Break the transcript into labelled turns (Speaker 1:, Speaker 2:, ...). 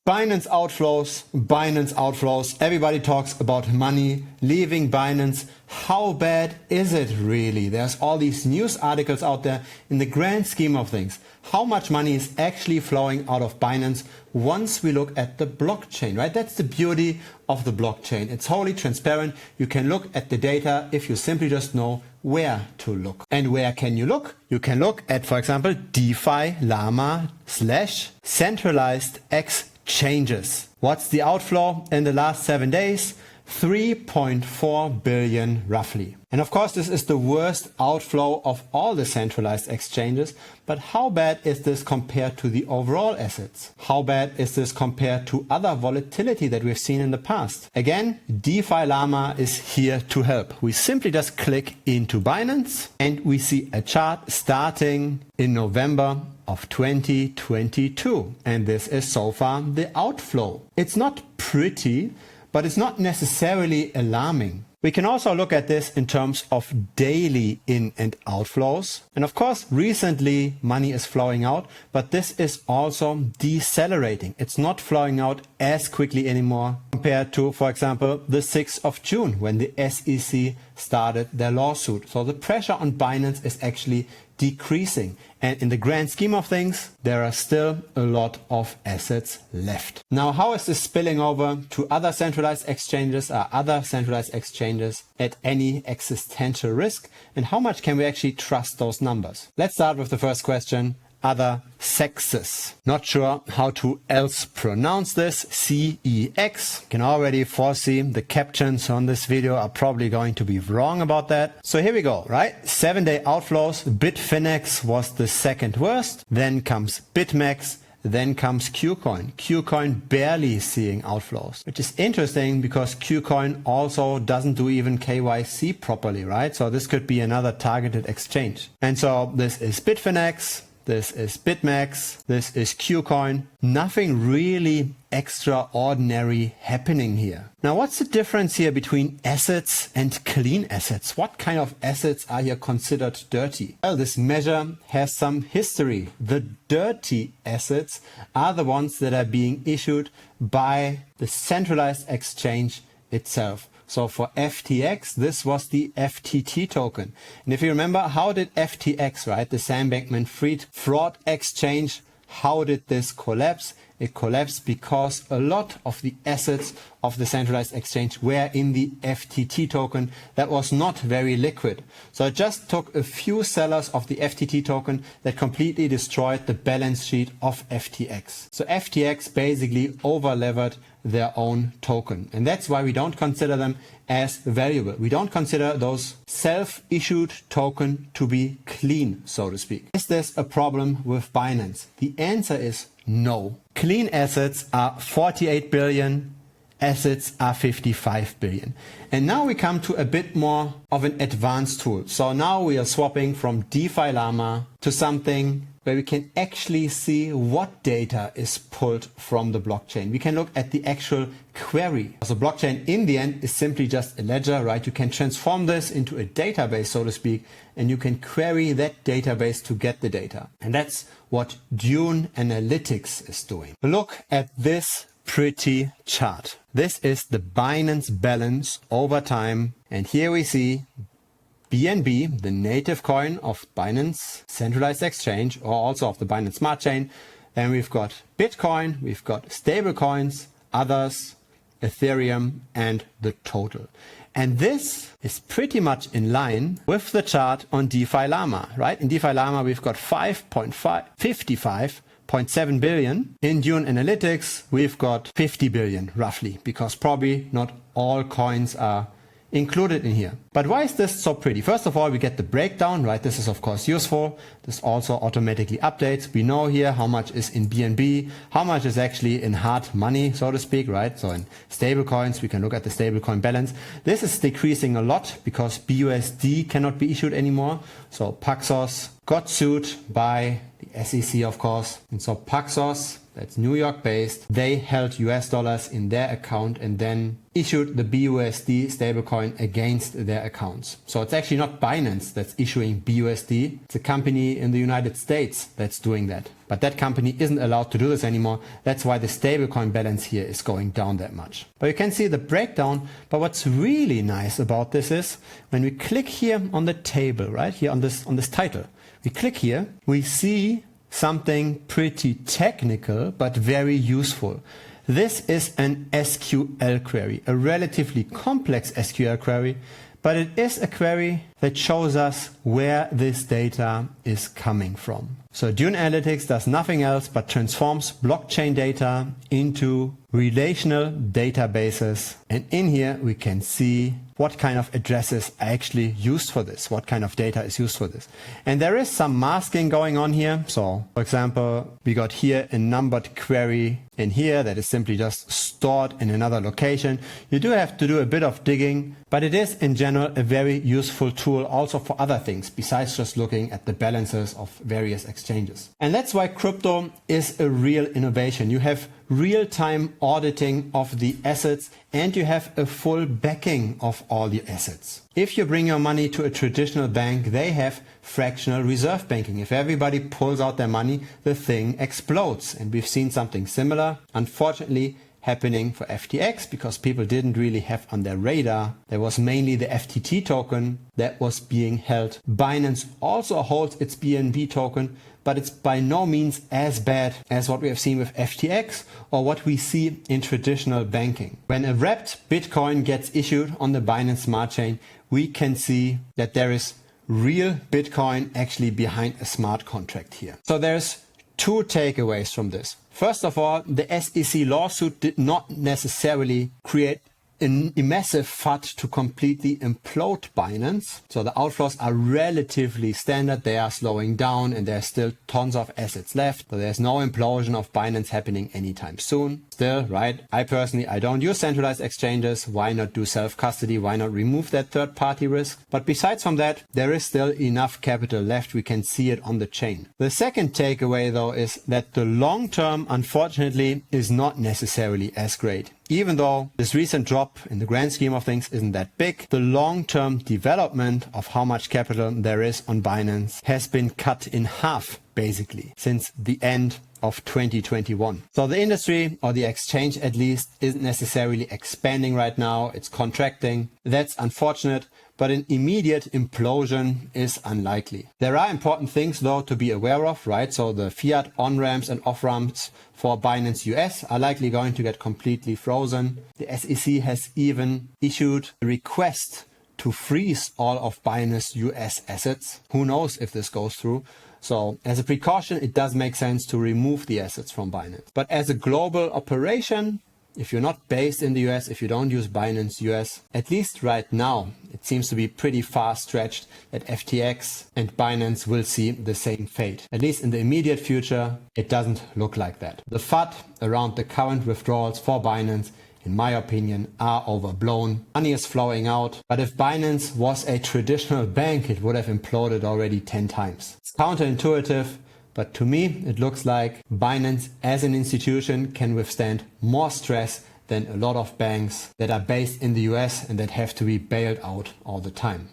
Speaker 1: Binance outflows. Everybody talks about money leaving Binance. How bad is it really? There's all these news articles out there. In the grand scheme of things, how much money is actually flowing out of Binance once we look at the blockchain, right? That's the beauty of the blockchain. It's wholly transparent. You can look at the data if you simply just know where to look. And where can you look? You can look at, for example, DeFi Llama / centralized exchanges. What's the outflow in the last 7 days? 3.4 billion roughly. And of course, this is the worst outflow of all the centralized exchanges. But how bad is this compared to the overall assets? How bad is this compared to other volatility that we've seen in the past? Again, DeFi Llama is here to help. We simply just click into Binance and we see a chart starting in November of 2022. And this is so far the outflow. It's not pretty, but it's not necessarily alarming. We can also look at this in terms of daily in and outflows. And of course, recently money is flowing out, but this is also decelerating. It's not flowing out as quickly anymore compared to, for example, the 6th of June when the SEC started their lawsuit. So the pressure on Binance is actually decreasing. And in the grand scheme of things, there are still a lot of assets left. Now, how is this spilling over to other centralized exchanges? Are other centralized exchanges at any existential risk? And how much can we actually trust those numbers? Let's start with the first question. Other sexes. Not sure how to else pronounce this. CEX. Can already foresee the captions on this video are probably going to be wrong about that. So here we go, right? 7-day outflows. Bitfinex was the second worst. Then comes BitMEX. Then comes KuCoin. KuCoin barely seeing outflows, which is interesting because KuCoin also doesn't do even KYC properly, right? So this could be another targeted exchange. And so this is Bitfinex. This is BitMEX, this is KuCoin. Nothing really extraordinary happening here. Now, what's the difference here between assets and clean assets? What kind of assets are here considered dirty? Well, this measure has some history. The dirty assets are the ones that are being issued by the centralized exchange itself. So for FTX, this was the FTT token. And if you remember, how did FTX, right, the Sam Bankman-Fried fraud exchange, how did this collapse? It collapsed because a lot of the assets of the centralized exchange were in the FTT token that was not very liquid. So it just took a few sellers of the FTT token that completely destroyed the balance sheet of FTX. So FTX basically over-levered their own token. And that's why we don't consider them as valuable. We don't consider those self-issued token to be clean, so to speak. Is this a problem with Binance? The answer is no. Clean assets are 48 billion, assets are 55 billion. And now we come to a bit more of an advanced tool. So now we are swapping from DeFi Llama to something where we can actually see what data is pulled from the blockchain. We can look at the actual query. So blockchain in the end is simply just a ledger, right? You can transform this into a database, so to speak, and you can query that database to get the data. And that's what Dune Analytics is doing. Look at this pretty chart. This is the Binance balance over time. And here we see BNB, the native coin of Binance centralized exchange, or also of the Binance Smart Chain. Then we've got Bitcoin, we've got stable coins, others, Ethereum, and the total. And this is pretty much in line with the chart on DeFi Llama, right? In DeFi Llama, we've got 55.7 billion. In Dune Analytics, we've got 50 billion roughly, because probably not all coins are included in here. But why is this so pretty? First of all, we get the breakdown, right? This is of course useful. This also automatically updates. We know here how much is in BNB, how much is actually in hard money, so to speak, right? So in stable coins, we can look at the stable coin balance. This is decreasing a lot because BUSD cannot be issued anymore. So Paxos got sued by the SEC, of course. And so Paxos, that's New York based, they held US dollars in their account and then issued the BUSD stablecoin against their accounts. So it's actually not Binance that's issuing BUSD. It's a company in the United States that's doing that. But that company isn't allowed to do this anymore. That's why the stablecoin balance here is going down that much. But you can see the breakdown. But what's really nice about this is when we click here on the table, right here on this title, we click here, we see something pretty technical but very useful. This is an SQL query, a relatively complex SQL query, but it is a query that shows us where this data is coming from. So Dune Analytics does nothing else but transforms blockchain data into relational databases. And in here we can see what kind of addresses are actually used for this, what kind of data is used for this. And there is some masking going on here. So for example, we got here a numbered query in here that is simply just stored in another location. You do have to do a bit of digging, but it is in general a very useful tool also for other things besides just looking at the balances of various exchanges. And that's why crypto is a real innovation. You have real-time auditing of the assets and you have a full backing of all the assets. If you bring your money to a traditional bank, they have fractional reserve banking. If everybody pulls out their money, the thing explodes. And we've seen something similar, unfortunately, happening for FTX because people didn't really have on their radar. There was mainly the FTT token that was being held. Binance also holds its BNB token, but it's by no means as bad as what we have seen with FTX or what we see in traditional banking. When a wrapped Bitcoin gets issued on the Binance Smart Chain, we can see that there is real Bitcoin actually behind a smart contract here. So there's two takeaways from this. First of all, the SEC lawsuit did not necessarily create a massive FUD to completely implode Binance. So the outflows are relatively standard. They are slowing down and there's still tons of assets left. So there's no implosion of Binance happening anytime soon. Still, right? I don't use centralized exchanges. Why not do self-custody? Why not remove that third-party risk? But besides from that, there is still enough capital left. We can see it on the chain. The second takeaway though is that the long term, unfortunately, is not necessarily as great. Even though this recent drop in the grand scheme of things isn't that big, the long-term development of how much capital there is on Binance has been cut in half, basically, since the end of 2021. So the industry, or the exchange at least, isn't necessarily expanding right now. It's contracting. That's unfortunate, but an immediate implosion is unlikely. There are important things though to be aware of, right? So the fiat on-ramps and off-ramps for Binance US are likely going to get completely frozen. The SEC has even issued a request to freeze all of Binance US assets. Who knows if this goes through? So as a precaution, it does make sense to remove the assets from Binance. But as a global operation, if you're not based in the US, if you don't use Binance US, at least right now, it seems to be pretty far stretched that FTX and Binance will see the same fate. At least in the immediate future, it doesn't look like that. The FUD around the current withdrawals for Binance, in my opinion, are overblown. Money is flowing out, but if Binance was a traditional bank, it would have imploded already 10 times. It's counterintuitive, but to me, it looks like Binance as an institution can withstand more stress than a lot of banks that are based in the US and that have to be bailed out all the time.